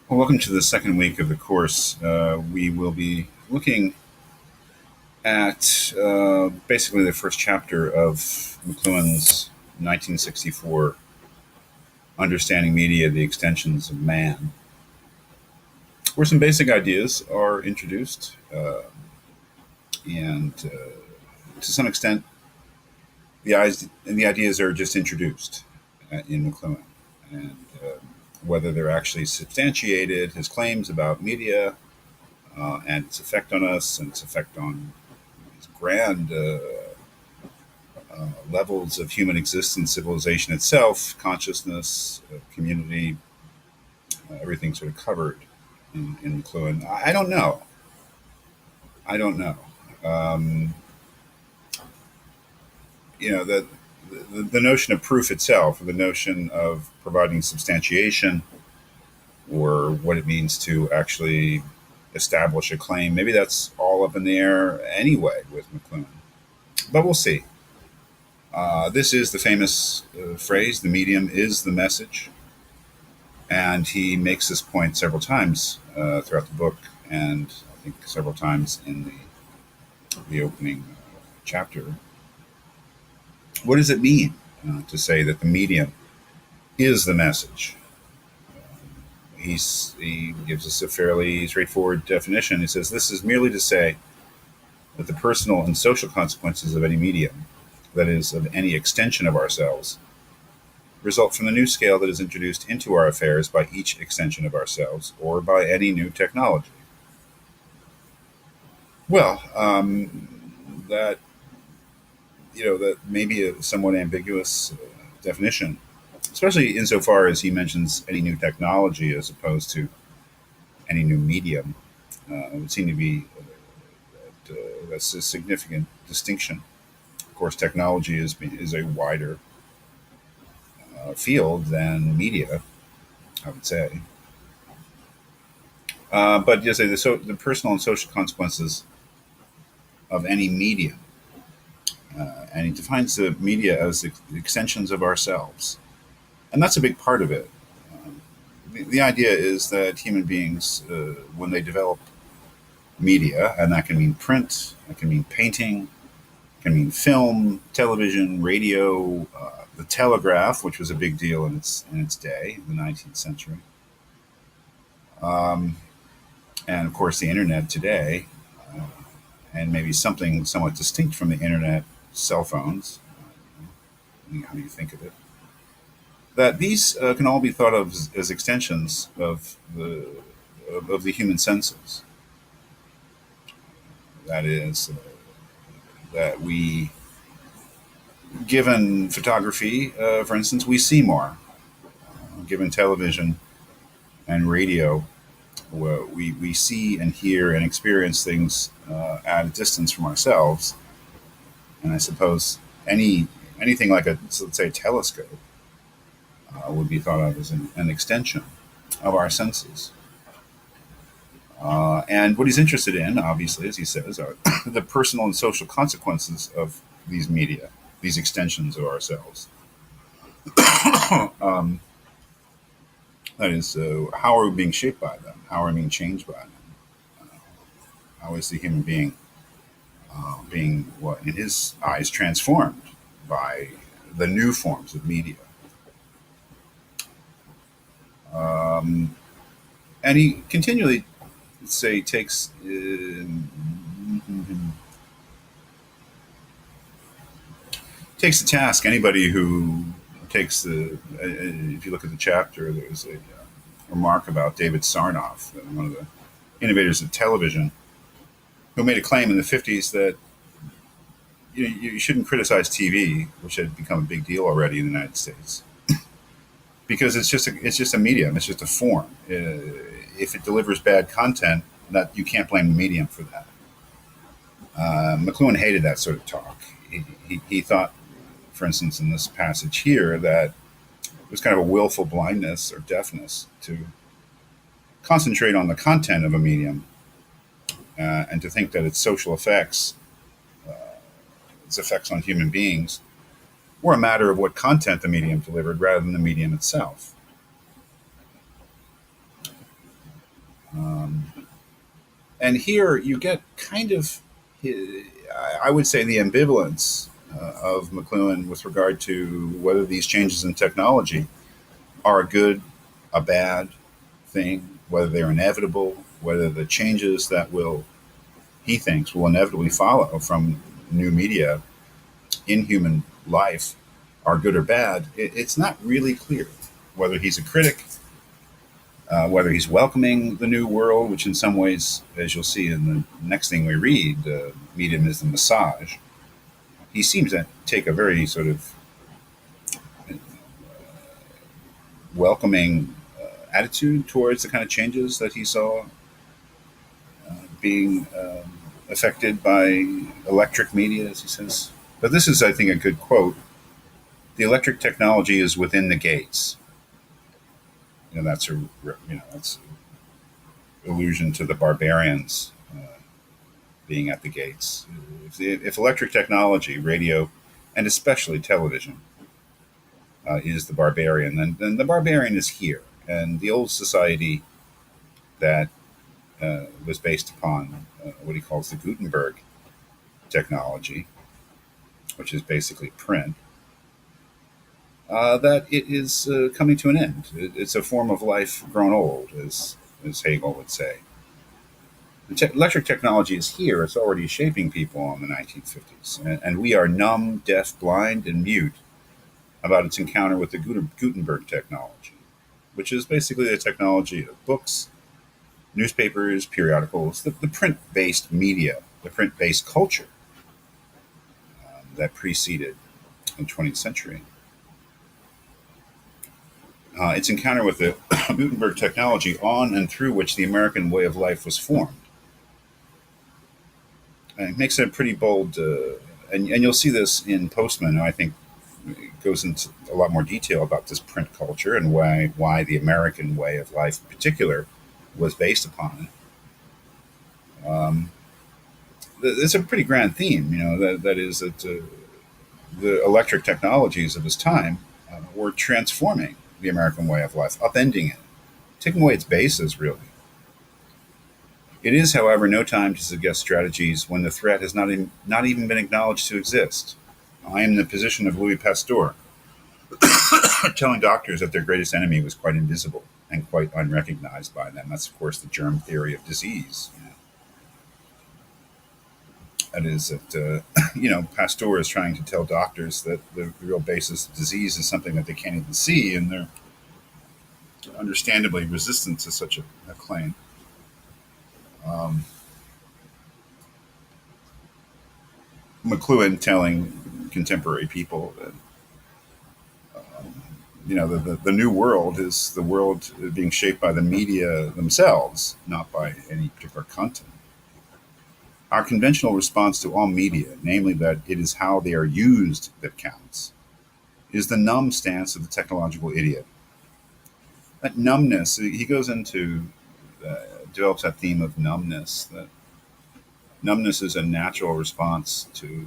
Well, welcome to the second week of the course. We will be looking at basically the first chapter of Mcluhan's 1964 Understanding Media, the Extensions of Man, where some basic ideas are introduced, and to some extent, the ideas are just introduced in Mcluhan. And whether they're actually substantiated, his claims about media and its effect on us and its effect on grand levels of human existence, civilization itself, consciousness, community, everything sort of covered in McLuhan. I don't know. I don't know. Um, the notion of proof itself, or the notion of providing substantiation, or what it means to actually establish a claim, maybe that's all up in the air anyway with McLuhan. But we'll see. This is the famous phrase, the medium is the message. And he makes this point several times throughout the book, and I think several times in the opening chapter. What does it mean to say that the medium is the message? He gives us a fairly straightforward definition. He says this is merely to say that the personal and social consequences of any medium, that is, of any extension of ourselves, result from the new scale that is introduced into our affairs by each extension of ourselves or by any new technology. Well, that that may be a somewhat ambiguous definition, especially insofar as he mentions any new technology as opposed to any new medium. It would seem to be that's a significant distinction. Of course, technology is a wider field than media, I would say. But yes, the personal and social consequences of any medium. And he defines the media as extensions of ourselves. And that's a big part of it. The idea is that human beings, when they develop media, and that can mean print, that can mean painting, can mean film, television, radio, the telegraph, which was a big deal in its day, in the 19th century, um, and of course the internet today, uh, and maybe something somewhat distinct from the internet, cell phones, how do you think of it? That these can all be thought of as extensions of the human senses. That is, that we, given photography, for instance, we see more. Given television and radio, we see and hear and experience things at a distance from ourselves. And I suppose anything like let's say a telescope would be thought of as an extension of our senses. And what he's interested in, obviously, as he says, are the personal and social consequences of these media, these extensions of ourselves. um, that is, how are we being shaped by them? How are we being changed by them? How is the human being, what in his eyes, transformed by the new forms of media? Um, and he continually, say, takes to task anybody who takes if you look at the chapter, there's a remark about David Sarnoff, one of the innovators of television, who made a claim in the 50s that you shouldn't criticize TV, which had become a big deal already in the United States, because it's just a medium, it's just a form. If it delivers bad content, that you can't blame the medium for that. McLuhan hated that sort of talk. He thought, for instance, in this passage here, that it was kind of a willful blindness or deafness to concentrate on the content of a medium and to think that its social effects, uh, its effects on human beings, were a matter of what content the medium delivered rather than the medium itself. Um, and here you get kind of, I would say, the ambivalence of Mcluhan with regard to whether these changes in technology are a good, a bad thing, whether they're inevitable, whether the changes that he thinks, will inevitably follow from new media in human life are good or bad. It's not really clear whether he's a critic, whether he's welcoming the new world, which in some ways, as you'll see in the next thing we read, medium is the massage. He seems to take a very sort of welcoming attitude towards the kind of changes that he saw being affected by electric media, as he says. But this is, I think, a good quote. The electric technology is within the gates. That's allusion to the barbarians being at the gates. If electric technology, radio, and especially television, is the barbarian, then the barbarian is here. And the old society that was based upon what he calls the Gutenberg technology, which is basically print, that it is coming to an end. It's a form of life grown old, as Hegel would say. Electric technology is here. It's already shaping people in the 1950s. And we are numb, deaf, blind, and mute about its encounter with the Gutenberg technology, which is basically the technology of books, newspapers, periodicals, the print-based media, the print-based culture that preceded the 20th century. Its encounter with the Gutenberg technology on and through which the American way of life was formed. And it makes it a pretty bold, and you'll see this in Postman, I think goes into a lot more detail about this print culture and why the American way of life in particular was based upon it. It's a pretty grand theme, that is that the electric technologies of his time were transforming the American way of life, upending it, taking away its bases, really. It is, however, no time to suggest strategies when the threat has not even been acknowledged to exist. I am in the position of Louis Pasteur, telling doctors that their greatest enemy was quite invisible and quite unrecognized by them. That's, of course, the germ theory of disease. That is that, Pasteur is trying to tell doctors that the real basis of disease is something that they can't even see, and they're understandably resistant to such a claim. Mcluhan telling contemporary people that the new world is the world being shaped by the media themselves, not by any particular content. Our conventional response to all media, namely that it is how they are used that counts, is the numb stance of the technological idiot. That numbness, he goes into, develops that theme of numbness, that numbness is a natural response to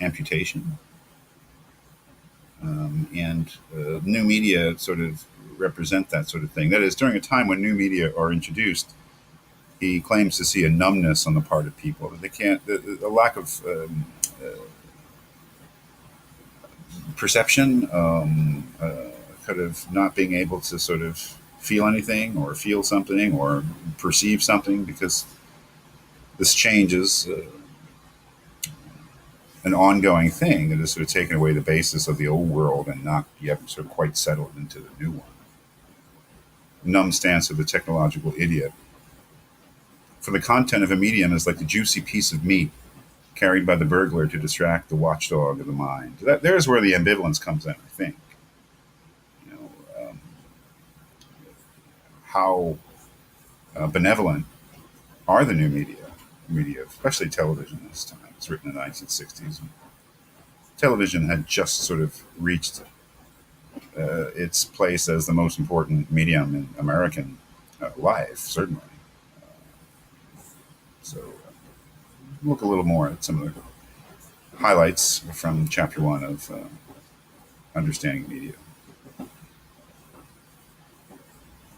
amputation. And new media sort of represent that sort of thing. That is, during a time when new media are introduced, he claims to see a numbness on the part of people. They can't, the lack of perception, kind of not being able to sort of feel anything or feel something or perceive something, because this change is an ongoing thing that has sort of taken away the basis of the old world and not yet sort of quite settled into the new one. Numb stance of the technological idiot. For the content of a medium is like the juicy piece of meat carried by the burglar to distract the watchdog of the mind. There's where the ambivalence comes in, I think. You know, how benevolent are the new media, especially television this time. It's written in the 1960s. Television had just sort of reached its place as the most important medium in American life, certainly. So look a little more at some of the highlights from Chapter 1 of Understanding Media.